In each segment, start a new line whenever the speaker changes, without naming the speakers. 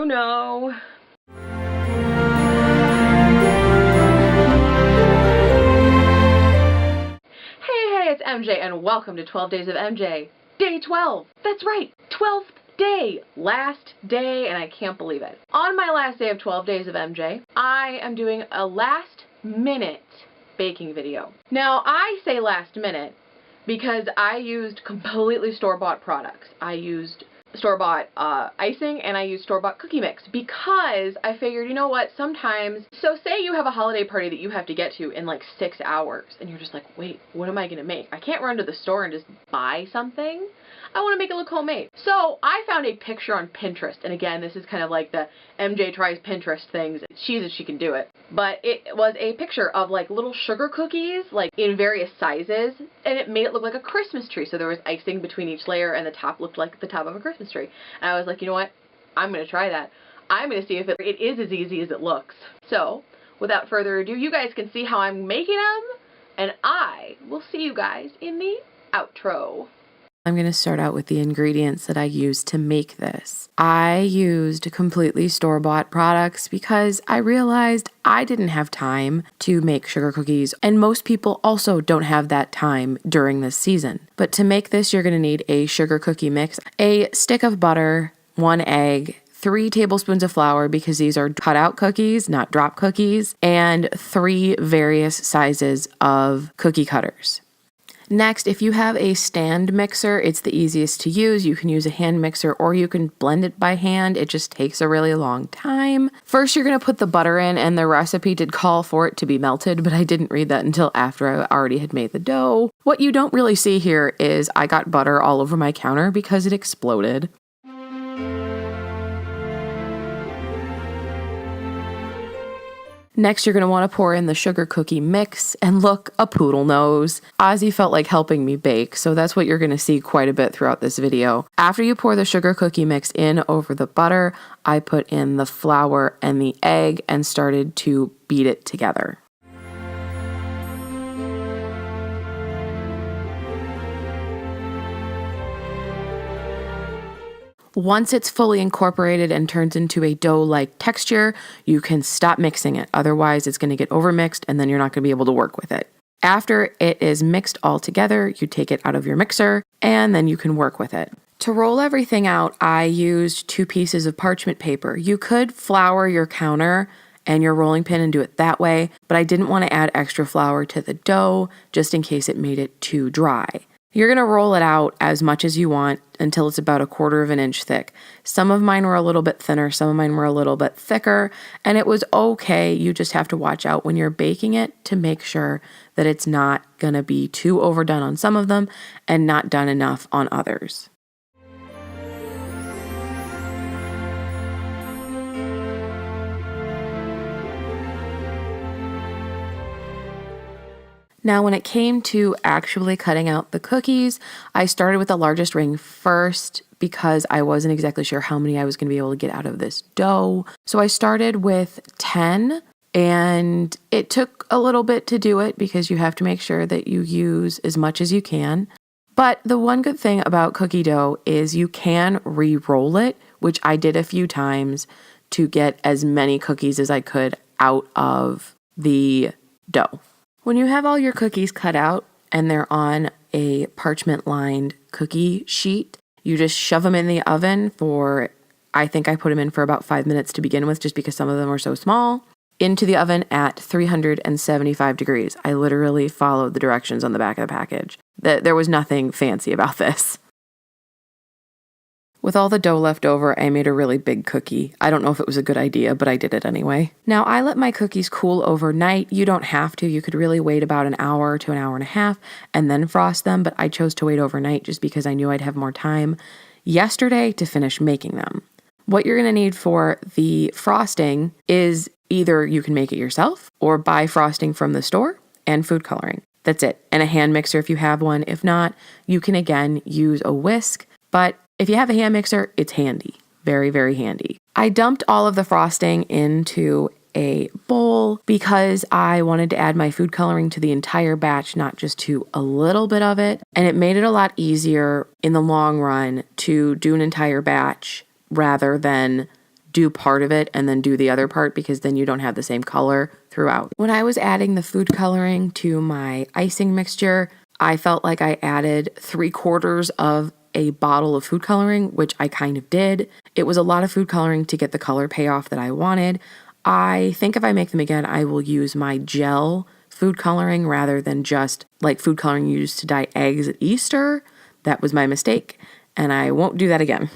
you know. Hey, it's MJ, and welcome to 12 Days of MJ. Day 12. That's right, 12th day. Last day, and I can't believe it. On my last day of 12 Days of MJ, I am doing a last-minute baking video. Now, I say last minute because I used completely store-bought products. I used store-bought icing, and I used store-bought cookie mix because I figured, you know what, sometimes, so say you have a holiday party that you have to get to in like 6 hours, and you're just like, wait, what am I gonna make? I can't run to the store and just buy something. I want to make it look homemade. So I found a picture on Pinterest, and again, this is kind of like the MJ tries Pinterest things. She says she can do it. But it was a picture of like little sugar cookies, like in various sizes, and it made it look like a Christmas tree. So there was icing between each layer, and the top looked like the top of a Christmas tree. And I was like, you know what? I'm going to try that. I'm going to see if it is as easy as it looks. So without further ado, you guys can see how I'm making them, and I will see you guys in the outro.
I'm going to start out with the ingredients that I used to make this. I used completely store-bought products because I realized I didn't have time to make sugar cookies, and most people also don't have that time during this season. But to make this, you're going to need a sugar cookie mix, a stick of butter, 1 egg, 3 tablespoons of flour because these are cut-out cookies, not drop cookies, and 3 various sizes of cookie cutters. Next, if you have a stand mixer, it's the easiest to use. You can use a hand mixer or you can blend it by hand. It just takes a really long time. First, you're going to put the butter in, and the recipe did call for it to be melted, but I didn't read that until after I already had made the dough. What you don't really see here is I got butter all over my counter because it exploded. Next, you're going to want to pour in the sugar cookie mix, and look, a poodle nose. Ozzy felt like helping me bake, so that's what you're going to see quite a bit throughout this video. After you pour the sugar cookie mix in over the butter, I put in the flour and the egg and started to beat it together. Once it's fully incorporated and turns into a dough-like texture, you can stop mixing it. Otherwise, it's going to get overmixed and then you're not going to be able to work with it. After it is mixed all together, you take it out of your mixer and then you can work with it. To roll everything out, I used 2 pieces of parchment paper. You could flour your counter and your rolling pin and do it that way, but I didn't want to add extra flour to the dough just in case it made it too dry. You're going to roll it out as much as you want until it's about 1/4 of an inch thick. Some of mine were a little bit thinner, some of mine were a little bit thicker, and it was okay. You just have to watch out when you're baking it to make sure that it's not going to be too overdone on some of them and not done enough on others. Now, when it came to actually cutting out the cookies, I started with the largest ring first because I wasn't exactly sure how many I was going to be able to get out of this dough. So I started with 10, and it took a little bit to do it because you have to make sure that you use as much as you can. But the one good thing about cookie dough is you can re-roll it, which I did a few times to get as many cookies as I could out of the dough. When you have all your cookies cut out and they're on a parchment-lined cookie sheet, you just shove them in the oven for, I think I put them in for about 5 minutes to begin with just because some of them were so small, into the oven at 375 degrees. I literally followed the directions on the back of the package. There was nothing fancy about this. With all the dough left over, I made a really big cookie. I don't know if it was a good idea, but I did it anyway. Now, I let my cookies cool overnight. You don't have to. You could really wait about an hour to an hour and a half and then frost them, but I chose to wait overnight just because I knew I'd have more time yesterday to finish making them. What you're going to need for the frosting is either you can make it yourself or buy frosting from the store and food coloring. That's it. And a hand mixer if you have one. If not, you can again use a whisk, but if you have a hand mixer, it's handy. Very, very handy. I dumped all of the frosting into a bowl because I wanted to add my food coloring to the entire batch, not just to a little bit of it. And it made it a lot easier in the long run to do an entire batch rather than do part of it and then do the other part, because then you don't have the same color throughout. When I was adding the food coloring to my icing mixture, I felt like I added 3/4 of a bottle of food coloring, which I kind of did. It was a lot of food coloring to get the color payoff that I wanted. I think if I make them again, I will use my gel food coloring rather than just like food coloring used to dye eggs at Easter. That was my mistake, and I won't do that again.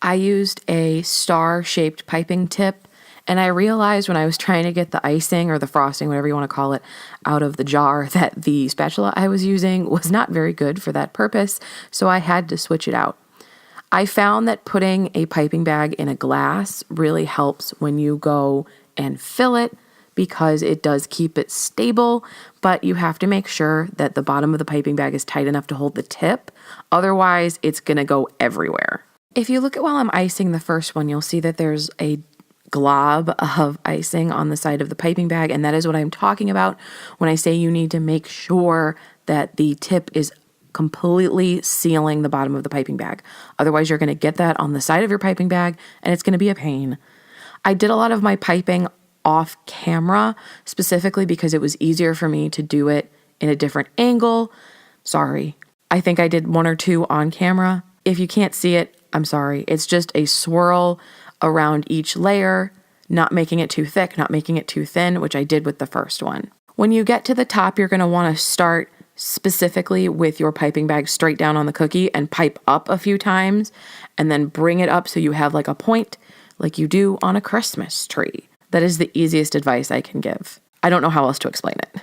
I used a star-shaped piping tip, and I realized when I was trying to get the icing or the frosting, whatever you want to call it, out of the jar that the spatula I was using was not very good for that purpose, so I had to switch it out. I found that putting a piping bag in a glass really helps when you go and fill it, because it does keep it stable, but you have to make sure that the bottom of the piping bag is tight enough to hold the tip. Otherwise, it's going to go everywhere. If you look at while I'm icing the first one, you'll see that there's a glob of icing on the side of the piping bag, and that is what I'm talking about when I say you need to make sure that the tip is completely sealing the bottom of the piping bag. Otherwise, you're going to get that on the side of your piping bag, and it's going to be a pain. I did a lot of my piping off camera, specifically because it was easier for me to do it in a different angle. Sorry. I think I did 1 or 2 on camera. If you can't see it, I'm sorry. It's just a swirl around each layer, not making it too thick, not making it too thin, which I did with the first one. When you get to the top, you're going to want to start specifically with your piping bag straight down on the cookie and pipe up a few times, and then bring it up so you have like a point like you do on a Christmas tree. That is the easiest advice I can give. I don't know how else to explain it.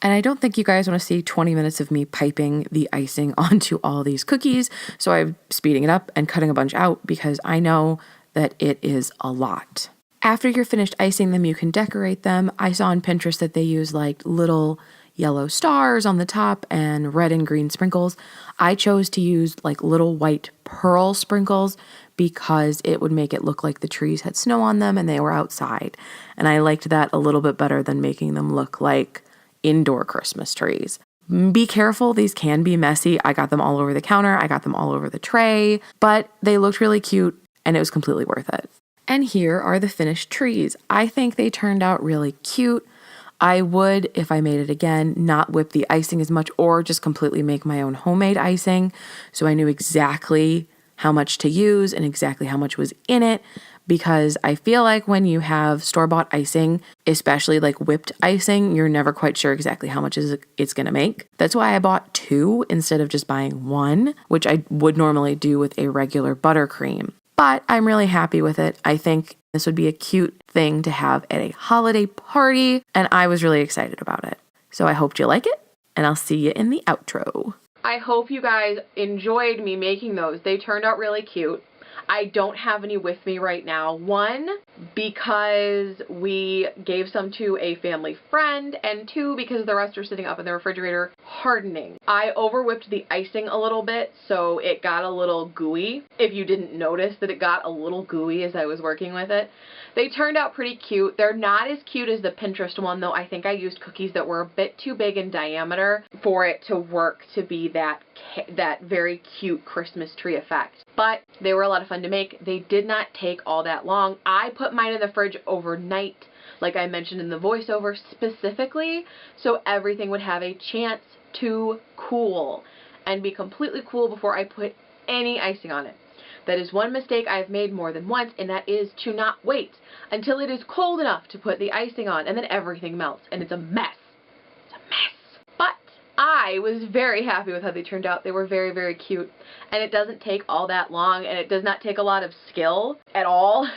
And I don't think you guys want to see 20 minutes of me piping the icing onto all these cookies, so I'm speeding it up and cutting a bunch out because I know that it is a lot. After you're finished icing them, you can decorate them. I saw on Pinterest that they use like little yellow stars on the top and red and green sprinkles. I chose to use like little white pearl sprinkles because it would make it look like the trees had snow on them and they were outside. And I liked that a little bit better than making them look like indoor Christmas trees. Be careful, these can be messy. I got them all over the counter, I got them all over the tray, but they looked really cute and it was completely worth it. And here are the finished trees. I think they turned out really cute. I would, if I made it again, not whip the icing as much or just completely make my own homemade icing, so I knew exactly how much to use and exactly how much was in it, because I feel like when you have store-bought icing, especially like whipped icing, you're never quite sure exactly how much it's going to make. That's why I bought 2 instead of just buying 1, which I would normally do with a regular buttercream. But I'm really happy with it. I think this would be a cute thing to have at a holiday party, and I was really excited about it. So I hope you like it, and I'll see you in the outro.
I hope you guys enjoyed me making those. They turned out really cute. I don't have any with me right now. 1, because we gave some to a family friend, and 2, because the rest are sitting up in the refrigerator hardening. I over whipped the icing a little bit, so it got a little gooey. If you didn't notice that it got a little gooey as I was working with it. They turned out pretty cute. They're not as cute as the Pinterest one, though. I think I used cookies that were a bit too big in diameter for it to work to be that very cute Christmas tree effect. But they were a lot of fun to make. They did not take all that long. I put mine in the fridge overnight, like I mentioned in the voiceover, specifically so everything would have a chance to cool and be completely cool before I put any icing on it. That is one mistake I've made more than once, and that is to not wait until it is cold enough to put the icing on, and then everything melts, and it's a mess. It's a mess. But I was very happy with how they turned out. They were very, very cute, and it doesn't take all that long, and it does not take a lot of skill at all.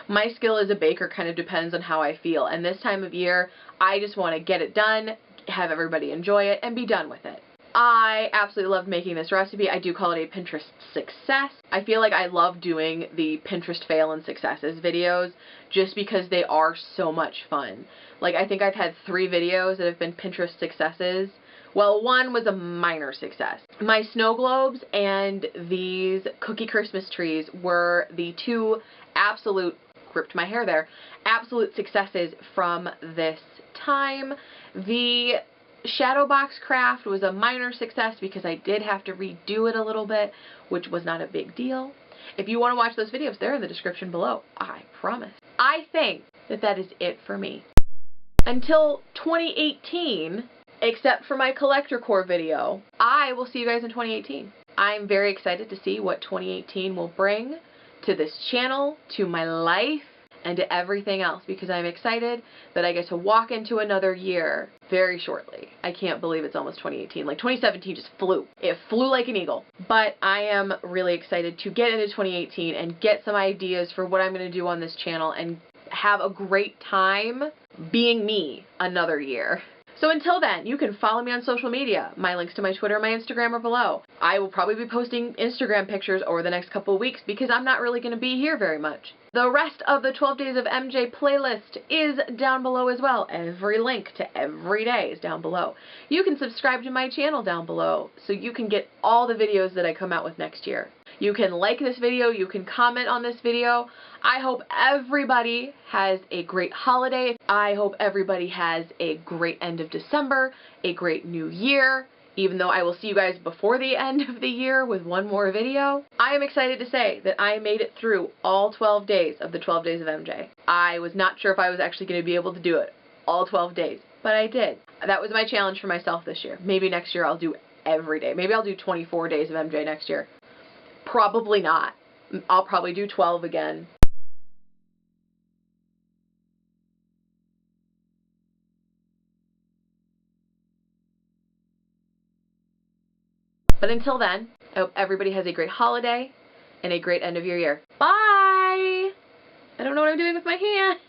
My skill as a baker kind of depends on how I feel, and this time of year, I just want to get it done, have everybody enjoy it, and be done with it. I absolutely loved making this recipe. I do call it a Pinterest success. I feel like I love doing the Pinterest fail and successes videos just because they are so much fun. Like, I think I've had 3 videos that have been Pinterest successes. Well, 1 was a minor success. My snow globes and these cookie Christmas trees were the 2 absolute, gripped my hair there, absolute successes from this time. The Shadow Box Craft was a minor success because I did have to redo it a little bit, which was not a big deal. If you want to watch those videos, they're in the description below. I promise. I think that that is it for me. Until 2018, except for my collector core video, I will see you guys in 2018. I'm very excited to see what 2018 will bring to this channel, to my life, and to everything else, because I'm excited that I get to walk into another year very shortly. I can't believe it's almost 2018. Like 2017 just flew. It flew like an eagle. But I am really excited to get into 2018 and get some ideas for what I'm going to do on this channel and have a great time being me another year. So until then, you can follow me on social media. My links to my Twitter and my Instagram are below. I will probably be posting Instagram pictures over the next couple of weeks because I'm not really going to be here very much. The rest of the 12 Days of MJ playlist is down below as well. Every link to every day is down below. You can subscribe to my channel down below so you can get all the videos that I come out with next year. You can like this video, you can comment on this video. I hope everybody has a great holiday. I hope everybody has a great end of December, a great new year, even though I will see you guys before the end of the year with one more video. I am excited to say that I made it through all 12 days of the 12 Days of MJ. I was not sure if I was actually going to be able to do it all 12 days, but I did. That was my challenge for myself this year. Maybe next year I'll do every day. Maybe I'll do 24 Days of MJ next year. Probably not. I'll probably do 12 again. But until then, I hope everybody has a great holiday and a great end of your year. Bye! I don't know what I'm doing with my hand.